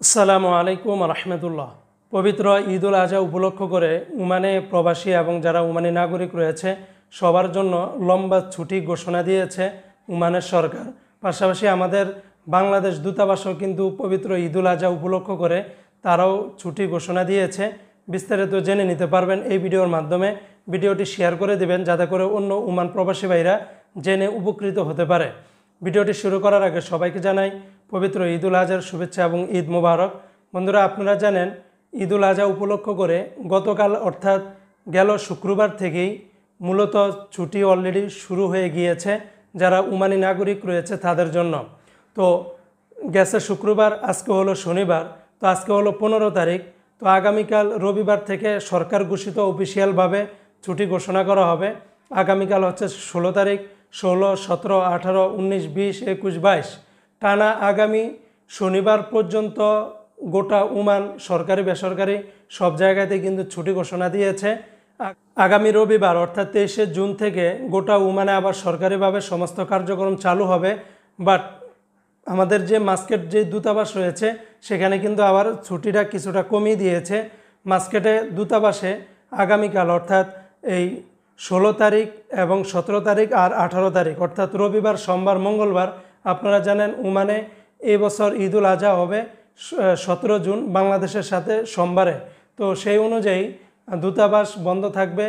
আসসালামু আলাইকুম রহমতুল্লাহ। পবিত্র ঈদুল আজহা উপলক্ষ করে ওমানে প্রবাসী এবং যারা ওমানি নাগরিক রয়েছে সবার জন্য লম্বা ছুটি ঘোষণা দিয়েছে ওমানের সরকার। পাশাপাশি আমাদের বাংলাদেশ দূতাবাসও কিন্তু পবিত্র ঈদুল আজহা উপলক্ষ করে তারাও ছুটি ঘোষণা দিয়েছে। বিস্তারিত জেনে নিতে পারবেন এই ভিডিওর মাধ্যমে। ভিডিওটি শেয়ার করে দেবেন যাতে করে অন্য ওমান প্রবাসী ভাইরা জেনে উপকৃত হতে পারে। ভিডিওটি শুরু করার আগে সবাইকে জানাই পবিত্র ঈদুল আজহার শুভেচ্ছা এবং ঈদ মোবারক। বন্ধুরা, আপনারা জানেন ঈদুল আজহা উপলক্ষ করে গতকাল অর্থাৎ গেল শুক্রবার থেকেই মূলত ছুটি অলরেডি শুরু হয়ে গিয়েছে যারা ওমানি নাগরিক রয়েছে তাদের জন্য। তো গেছে শুক্রবার, আজকে হলো শনিবার, তো আজকে হলো 15 তারিখ। তো আগামীকাল রবিবার থেকে সরকার ঘোষিত অফিসিয়ালভাবে ছুটি ঘোষণা করা হবে। আগামীকাল হচ্ছে 16 তারিখ, 16, 17, 18, 19, 20, 21, 22 টানা আগামী শনিবার পর্যন্ত গোটা ওমান সরকারি বেসরকারি সব জায়গাতে কিন্তু ছুটি ঘোষণা দিয়েছে। আগামী রবিবার অর্থাৎ 23শে জুন থেকে গোটা ওমানে আবার সরকারিভাবে সমস্ত কার্যক্রম চালু হবে। বাট আমাদের যে মাস্কেট যে দূতাবাস রয়েছে সেখানে কিন্তু আবার ছুটিটা কিছুটা কমিয়ে দিয়েছে। মাস্কেটে দূতাবাসে আগামীকাল অর্থাৎ এই 16 তারিখ এবং 17 তারিখ আর 18 তারিখ অর্থাৎ রবিবার, সোমবার, মঙ্গলবার, আপনারা জানেন ওমানে এই বছর ঈদুল আজহা হবে 17 জুন বাংলাদেশের সাথে সোমবারে। তো সেই অনুযায়ী দূতাবাস বন্ধ থাকবে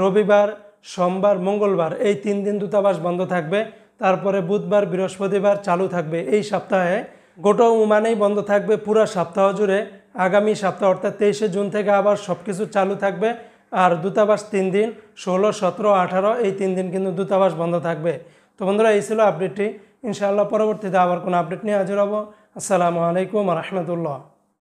রবিবার, সোমবার, মঙ্গলবার, এই 3 দিন দূতাবাস বন্ধ থাকবে। তারপরে বুধবার, বৃহস্পতিবার চালু থাকবে। এই সপ্তাহে গোটা ওমানেই বন্ধ থাকবে পুরো সপ্তাহ জুড়ে। আগামী সপ্তাহ অর্থাৎ 23শে জুন থেকে আবার সব কিছু চালু থাকবে। আর দূতাবাস 3 দিন 16, 17, 18 এই 3 দিন কিন্তু দূতাবাস বন্ধ থাকবে। তো বন্ধুরা, এই ছিল আপডেটটি। ইনশাআল্লাহ পরবর্তীতে আবার কোনো আপডেট নিয়ে হাজির হব। আসসালামু আলাইকুম রহমতুল্লাহ।